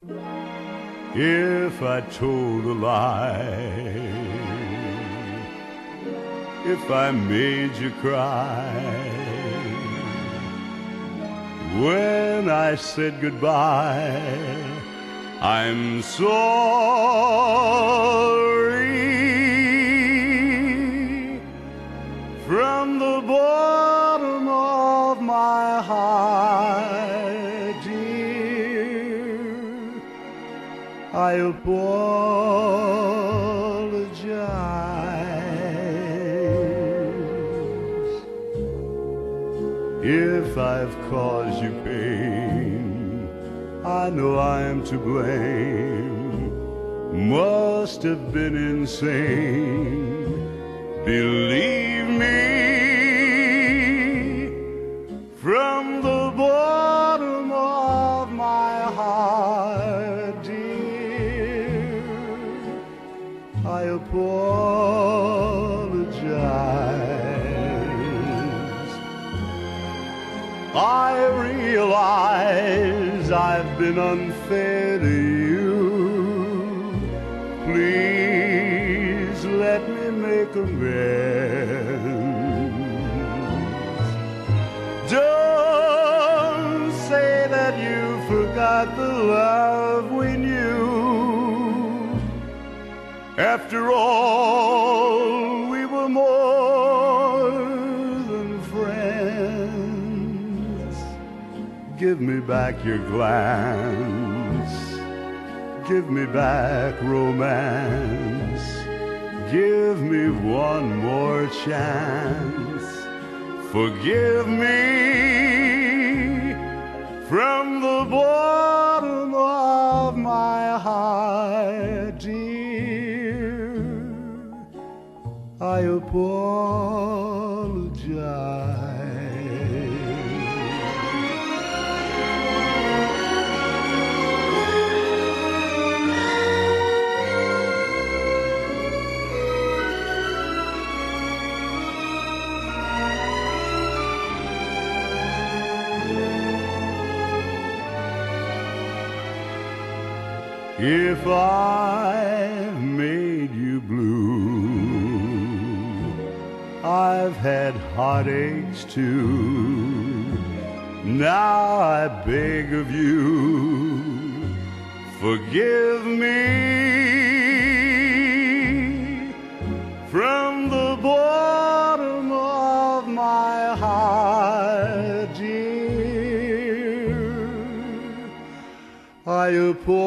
If I told a lie, if I made you cry, when I said goodbye, I'm sorry. From the bottom of my heart, dear, I apologize. If I've caused you pain, I know I'm to blame. Must have been insane. Believe me, from the bottom of my heart, dear, I apologize. I realize I've been unfair to you. Please let me make amends. Don't say that you forgot the love we knew. After all, we were more than friends. Give me back your glance. Give me back romance. Give me one more chance. Forgive me. From the bottom of my heart, dear, I apologize. If I've made you blue, I've had heartaches too. Now I beg of you, forgive me. From the bottom of my heart, dear, I apologize.